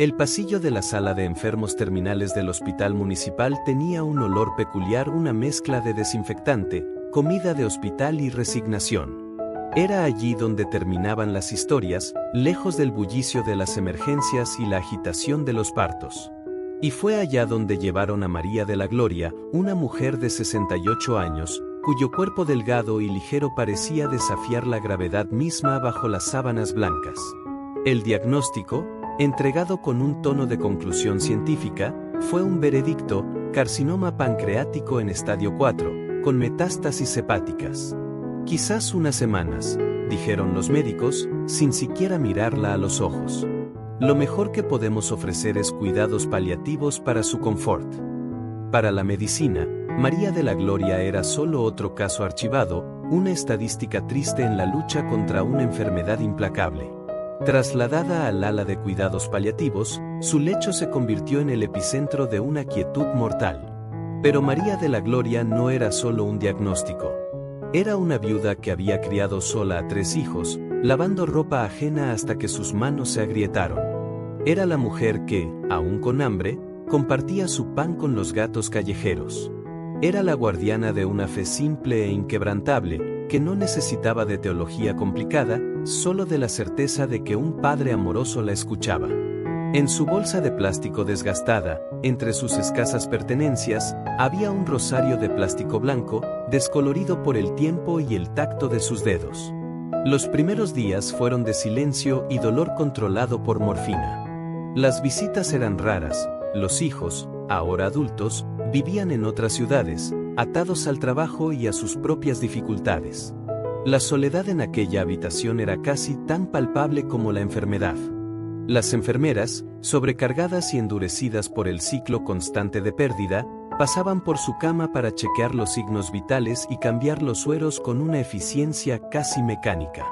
El pasillo de la sala de enfermos terminales del hospital municipal tenía un olor peculiar, una mezcla de desinfectante, comida de hospital y resignación. Era allí donde terminaban las historias, lejos del bullicio de las emergencias y la agitación de los partos. Y fue allá donde llevaron a María de la Gloria, una mujer de 68 años, cuyo cuerpo delgado y ligero parecía desafiar la gravedad misma bajo las sábanas blancas. El diagnóstico, entregado con un tono de conclusión científica, fue un veredicto: carcinoma pancreático en estadio 4, con metástasis hepáticas. Quizás unas semanas, dijeron los médicos, sin siquiera mirarla a los ojos. Lo mejor que podemos ofrecer es cuidados paliativos para su confort. Para la medicina, María de la Gloria era solo otro caso archivado, una estadística triste en la lucha contra una enfermedad implacable. Trasladada al ala de cuidados paliativos, su lecho se convirtió en el epicentro de una quietud mortal. Pero María de la Gloria no era solo un diagnóstico. Era una viuda que había criado sola a 3 hijos, lavando ropa ajena hasta que sus manos se agrietaron. Era la mujer que, aún con hambre, compartía su pan con los gatos callejeros. Era la guardiana de una fe simple e inquebrantable, que no necesitaba de teología complicada, solo de la certeza de que un padre amoroso la escuchaba. En su bolsa de plástico desgastada, entre sus escasas pertenencias, había un rosario de plástico blanco, descolorido por el tiempo y el tacto de sus dedos. Los primeros días fueron de silencio y dolor controlado por morfina. Las visitas eran raras, los hijos, ahora adultos, vivían en otras ciudades, atados al trabajo y a sus propias dificultades. La soledad en aquella habitación era casi tan palpable como la enfermedad. Las enfermeras, sobrecargadas y endurecidas por el ciclo constante de pérdida, pasaban por su cama para chequear los signos vitales y cambiar los sueros con una eficiencia casi mecánica.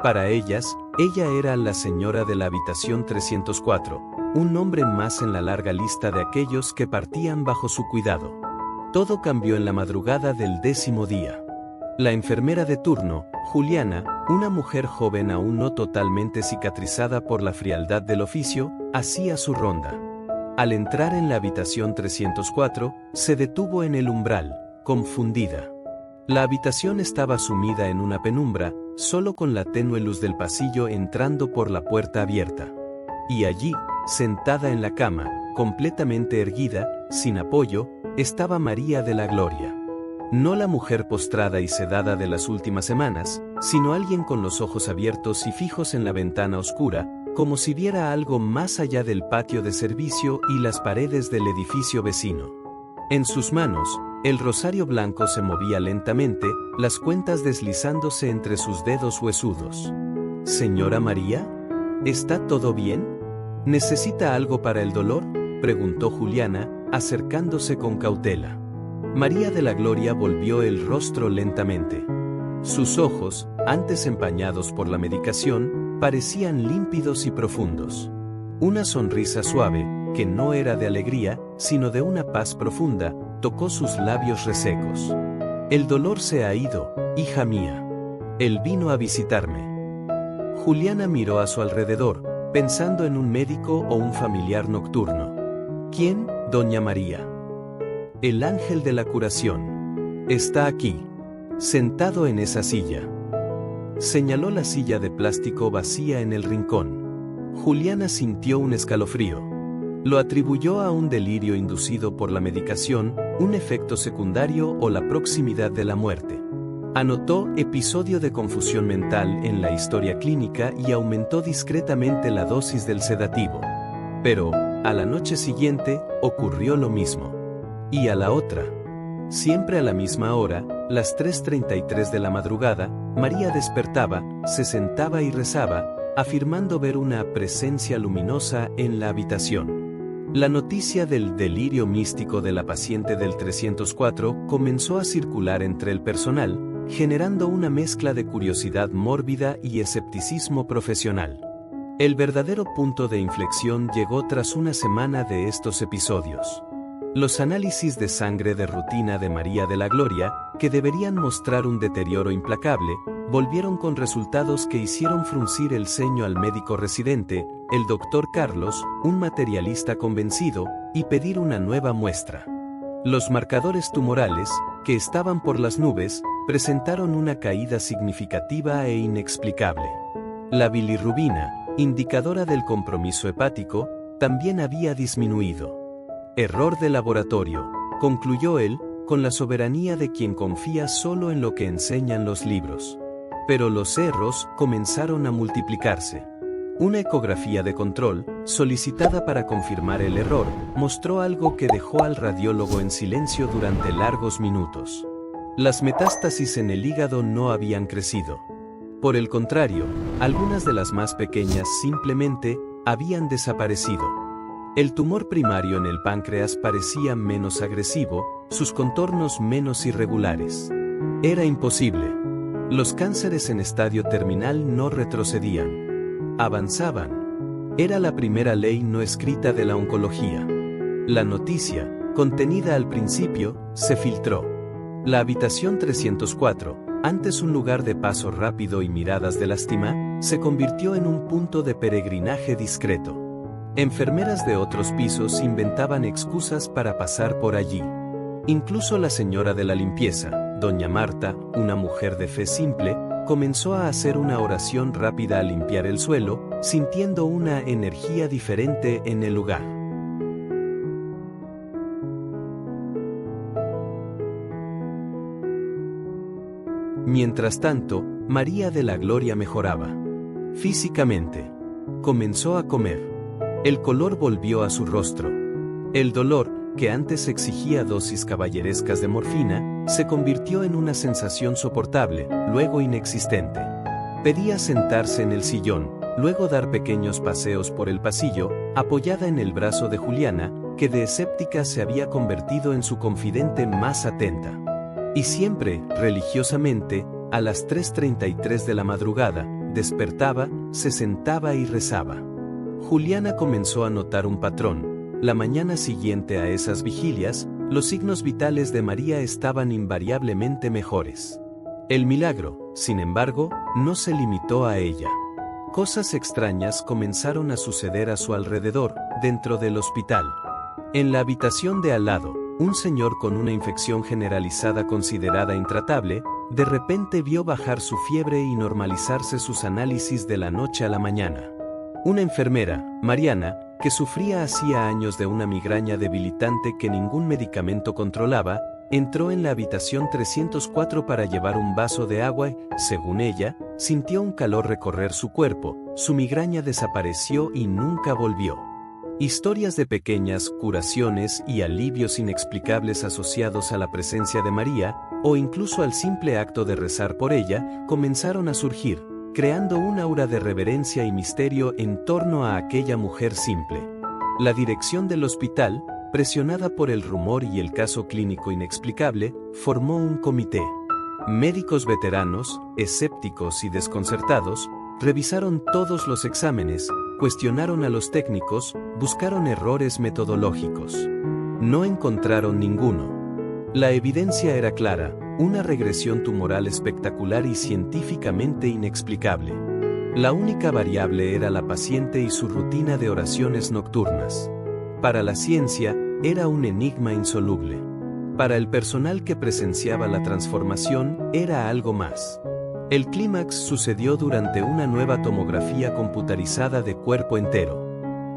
Para ellas, ella era la señora de la habitación 304, un nombre más en la larga lista de aquellos que partían bajo su cuidado. Todo cambió en la madrugada del 10º día. La enfermera de turno, Juliana, una mujer joven aún no totalmente cicatrizada por la frialdad del oficio, hacía su ronda. Al entrar en la habitación 304, se detuvo en el umbral, confundida. La habitación estaba sumida en una penumbra, solo con la tenue luz del pasillo entrando por la puerta abierta. Y allí, sentada en la cama, completamente erguida, sin apoyo, estaba María de la Gloria. No la mujer postrada y sedada de las últimas semanas, sino alguien con los ojos abiertos y fijos en la ventana oscura, como si viera algo más allá del patio de servicio y las paredes del edificio vecino. En sus manos, el rosario blanco se movía lentamente, las cuentas deslizándose entre sus dedos huesudos. «¿Señora María? ¿Está todo bien? ¿Necesita algo para el dolor?», preguntó Juliana, acercándose con cautela. María de la Gloria volvió el rostro lentamente. Sus ojos, antes empañados por la medicación, parecían límpidos y profundos. Una sonrisa suave, que no era de alegría, sino de una paz profunda, tocó sus labios resecos. «El dolor se ha ido, hija mía. Él vino a visitarme». Juliana miró a su alrededor, pensando en un médico o un familiar nocturno. «¿Quién, doña María?» «El ángel de la curación. Está aquí, sentado en esa silla». Señaló la silla de plástico vacía en el rincón. Juliana sintió un escalofrío. Lo atribuyó a un delirio inducido por la medicación, un efecto secundario o la proximidad de la muerte. Anotó episodio de confusión mental en la historia clínica y aumentó discretamente la dosis del sedativo. Pero, a la noche siguiente, ocurrió lo mismo. Y a la otra. Siempre a la misma hora, las 3:33 de la madrugada, María despertaba, se sentaba y rezaba, afirmando ver una presencia luminosa en la habitación. La noticia del delirio místico de la paciente del 304 comenzó a circular entre el personal, generando una mezcla de curiosidad mórbida y escepticismo profesional. El verdadero punto de inflexión llegó tras una semana de estos episodios. Los análisis de sangre de rutina de María de la Gloria, que deberían mostrar un deterioro implacable, volvieron con resultados que hicieron fruncir el ceño al médico residente, el doctor Carlos, un materialista convencido, y pedir una nueva muestra. Los marcadores tumorales, que estaban por las nubes, presentaron una caída significativa e inexplicable. La bilirrubina, indicadora del compromiso hepático, también había disminuido. Error de laboratorio, concluyó él, con la soberanía de quien confía solo en lo que enseñan los libros. Pero los errores comenzaron a multiplicarse. Una ecografía de control, solicitada para confirmar el error, mostró algo que dejó al radiólogo en silencio durante largos minutos. Las metástasis en el hígado no habían crecido. Por el contrario, algunas de las más pequeñas simplemente habían desaparecido. El tumor primario en el páncreas parecía menos agresivo, sus contornos menos irregulares. Era imposible. Los cánceres en estadio terminal no retrocedían. Avanzaban. Era la primera ley no escrita de la oncología. La noticia, contenida al principio, se filtró. La habitación 304, antes un lugar de paso rápido y miradas de lástima, se convirtió en un punto de peregrinaje discreto. Enfermeras de otros pisos inventaban excusas para pasar por allí. Incluso la señora de la limpieza, doña Marta, una mujer de fe simple, comenzó a hacer una oración rápida al limpiar el suelo, sintiendo una energía diferente en el lugar. Mientras tanto, María de la Gloria mejoraba. Físicamente. Comenzó a comer. El color volvió a su rostro. El dolor, que antes exigía dosis caballerescas de morfina, se convirtió en una sensación soportable, luego inexistente. Pedía sentarse en el sillón, luego dar pequeños paseos por el pasillo, apoyada en el brazo de Juliana, que de escéptica se había convertido en su confidente más atenta. Y siempre, religiosamente, a las 3:33 de la madrugada, despertaba, se sentaba y rezaba. Juliana comenzó a notar un patrón. La mañana siguiente a esas vigilias, los signos vitales de María estaban invariablemente mejores. El milagro, sin embargo, no se limitó a ella. Cosas extrañas comenzaron a suceder a su alrededor, dentro del hospital. En la habitación de al lado, un señor con una infección generalizada considerada intratable, de repente vio bajar su fiebre y normalizarse sus análisis de la noche a la mañana. Una enfermera, Mariana, que sufría hacía años de una migraña debilitante que ningún medicamento controlaba, entró en la habitación 304 para llevar un vaso de agua y, según ella, sintió un calor recorrer su cuerpo, su migraña desapareció y nunca volvió. Historias de pequeñas curaciones y alivios inexplicables asociados a la presencia de María, o incluso al simple acto de rezar por ella, comenzaron a surgir, creando un aura de reverencia y misterio en torno a aquella mujer simple. La dirección del hospital, presionada por el rumor y el caso clínico inexplicable, formó un comité. Médicos veteranos, escépticos y desconcertados, revisaron todos los exámenes, cuestionaron a los técnicos, buscaron errores metodológicos. No encontraron ninguno. La evidencia era clara, una regresión tumoral espectacular y científicamente inexplicable. La única variable era la paciente y su rutina de oraciones nocturnas. Para la ciencia, era un enigma insoluble. Para el personal que presenciaba la transformación, era algo más. El clímax sucedió durante una nueva tomografía computarizada de cuerpo entero.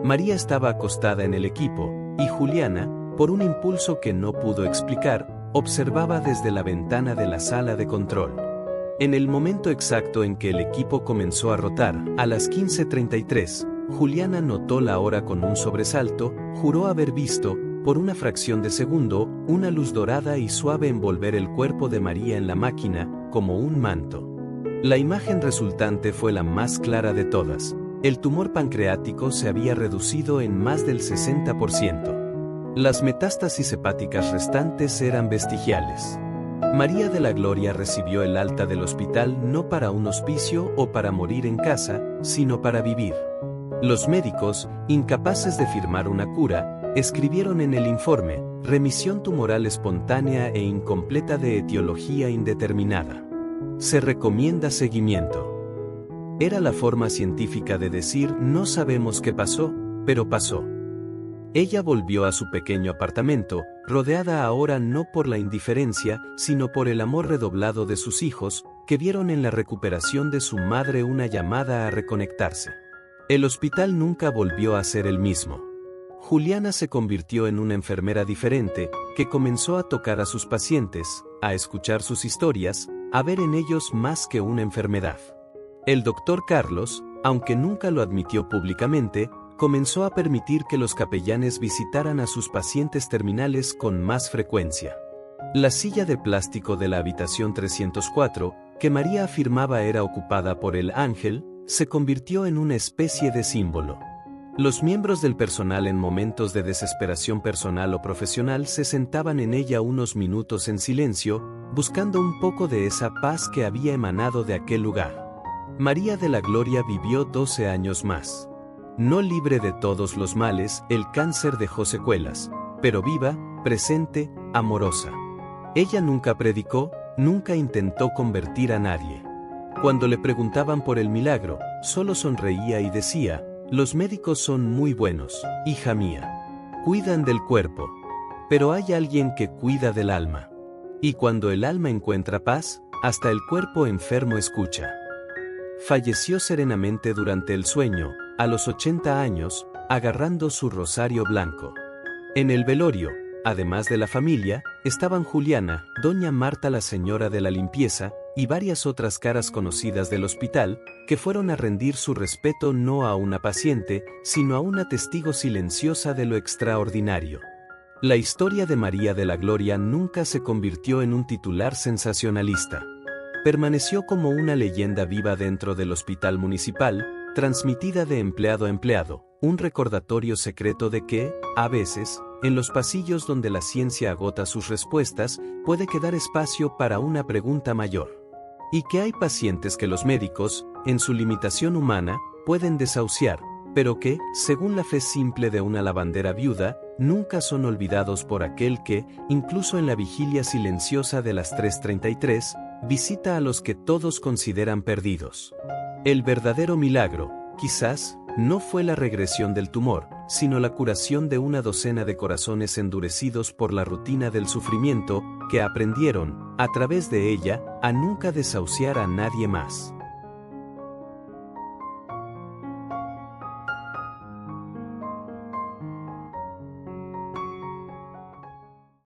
María estaba acostada en el equipo, y Juliana, por un impulso que no pudo explicar, observaba desde la ventana de la sala de control. En el momento exacto en que el equipo comenzó a rotar, a las 15:33, Juliana notó la hora con un sobresalto, juró haber visto, por una fracción de segundo, una luz dorada y suave envolver el cuerpo de María en la máquina, como un manto. La imagen resultante fue la más clara de todas. El tumor pancreático se había reducido en más del 60%. Las metástasis hepáticas restantes eran vestigiales. María de la Gloria recibió el alta del hospital no para un hospicio o para morir en casa, sino para vivir. Los médicos, incapaces de firmar una cura, escribieron en el informe, remisión tumoral espontánea e incompleta de etiología indeterminada. Se recomienda seguimiento. Era la forma científica de decir no sabemos qué pasó, pero pasó. Ella volvió a su pequeño apartamento, rodeada ahora no por la indiferencia, sino por el amor redoblado de sus hijos, que vieron en la recuperación de su madre una llamada a reconectarse. El hospital nunca volvió a ser el mismo. Juliana se convirtió en una enfermera diferente, que comenzó a tocar a sus pacientes, a escuchar sus historias, a ver en ellos más que una enfermedad. El doctor Carlos, aunque nunca lo admitió públicamente, comenzó a permitir que los capellanes visitaran a sus pacientes terminales con más frecuencia. La silla de plástico de la habitación 304, que María afirmaba era ocupada por el ángel, se convirtió en una especie de símbolo. Los miembros del personal en momentos de desesperación personal o profesional se sentaban en ella unos minutos en silencio, buscando un poco de esa paz que había emanado de aquel lugar. María de la Gloria vivió 12 años más. No libre de todos los males, el cáncer dejó secuelas, pero viva, presente, amorosa. Ella nunca predicó, nunca intentó convertir a nadie. Cuando le preguntaban por el milagro, solo sonreía y decía: los médicos son muy buenos, hija mía. Cuidan del cuerpo. Pero hay alguien que cuida del alma. Y cuando el alma encuentra paz, hasta el cuerpo enfermo escucha. Falleció serenamente durante el sueño, a los 80 años, agarrando su rosario blanco. En el velorio, además de la familia, estaban Juliana, doña Marta la señora de la limpieza, y varias otras caras conocidas del hospital, que fueron a rendir su respeto no a una paciente, sino a una testigo silenciosa de lo extraordinario. La historia de María de la Gloria nunca se convirtió en un titular sensacionalista. Permaneció como una leyenda viva dentro del hospital municipal, transmitida de empleado a empleado, un recordatorio secreto de que, a veces, en los pasillos donde la ciencia agota sus respuestas, puede quedar espacio para una pregunta mayor. Y que hay pacientes que los médicos, en su limitación humana, pueden desahuciar, pero que, según la fe simple de una lavandera viuda, nunca son olvidados por aquel que, incluso en la vigilia silenciosa de las 3:33, visita a los que todos consideran perdidos. El verdadero milagro, quizás, no fue la regresión del tumor, sino la curación de una docena de corazones endurecidos por la rutina del sufrimiento, que aprendieron, a través de ella, a nunca desahuciar a nadie más.